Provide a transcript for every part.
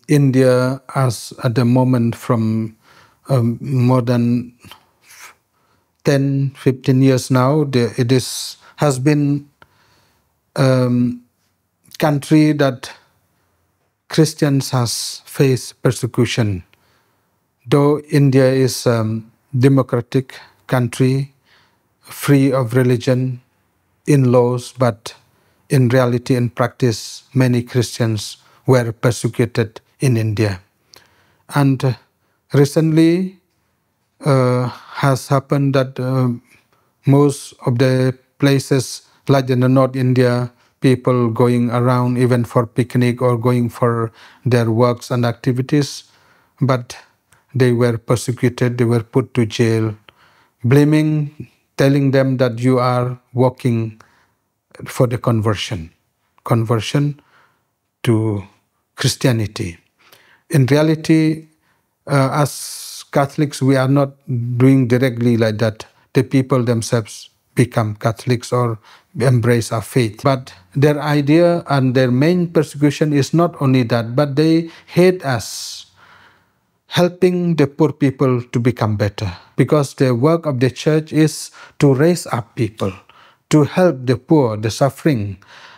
India, as at the moment from more than 10, 15 years now, it has been country that Christians has faced persecution. Though India is a democratic country, free of religion in laws, but in reality, in practice, many Christians were persecuted in India. And recently has happened that most of the places, like in the North India, people going around even for picnic or going for their works and activities, but they were persecuted, they were put to jail, blaming, telling them that you are working for the conversion to Christianity. In reality, as Catholics, we are not doing directly like that. The people themselves become Catholics or embrace our faith. But their idea and their main persecution is not only that, but they hate us, helping the poor people to become better. Because the work of the church is to raise up people, to help the poor, the suffering,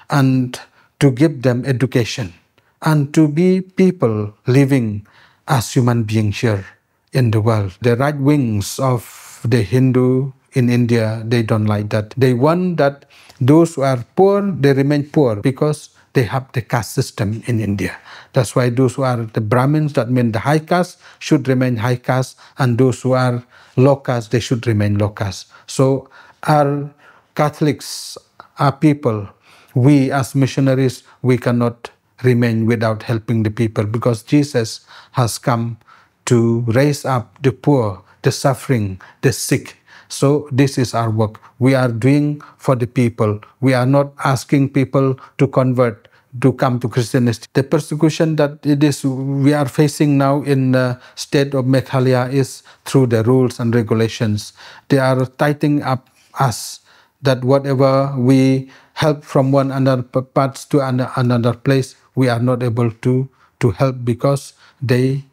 and to give them education, and to be people living as human beings here in the world. The right wings of the Hindu in India, they don't like that. They want that those who are poor, they remain poor because they have the caste system in India. That's why those who are the Brahmins, that mean the high caste, should remain high caste, and those who are low caste, they should remain low caste. So our Catholics, our people, we as missionaries, we cannot remain without helping the people, because Jesus has come to raise up the poor, the suffering, the sick. So this is our work. We are doing for the people. We are not asking people to convert, to come to Christianity. The persecution that we are facing now in the state of Meghalaya is through the rules and regulations. They are tightening up us, that whatever we help from one another parts to another place, we are not able to help because they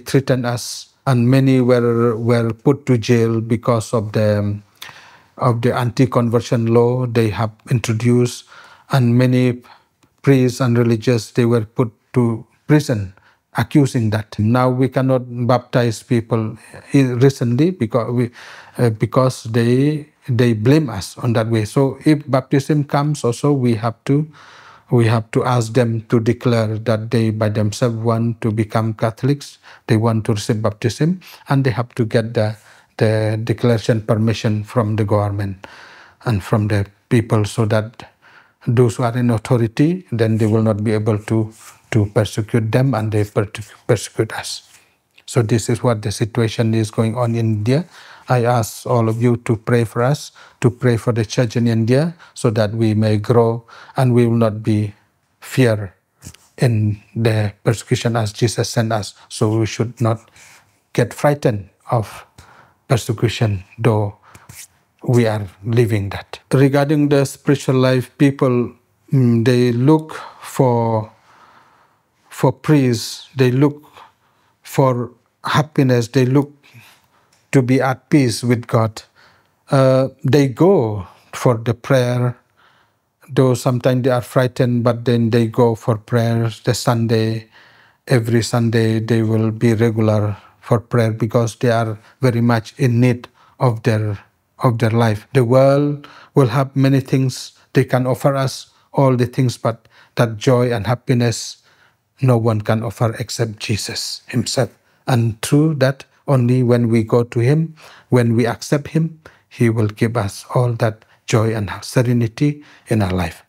threaten us, and many were put to jail because of the anti-conversion law they have introduced, and many priests and religious, they were put to prison accusing that. Now we cannot baptize people recently because they blame us on that way. So if baptism comes, also we have to ask them to declare that they by themselves want to become Catholics, they want to receive baptism, and they have to get the declaration permission from the government and from the people, so that those who are in authority, then they will not be able to persecute them, and they persecute us. So this is what the situation is going on in India. I ask all of you to pray for us, to pray for the church in India, so that we may grow and we will not be fear in the persecution as Jesus sent us. So we should not get frightened of persecution, though we are living that. Regarding the spiritual life, people, they look for peace, they look for happiness, they look to be at peace with God. They go for the prayer, though sometimes they are frightened, but then they go for prayers. The Sunday, every Sunday, they will be regular for prayer because they are very much in need of their life. The world will have many things they can offer us, all the things, but that joy and happiness no one can offer except Jesus himself. And through that, only when we go to him, when we accept him, he will give us all that joy and serenity in our life.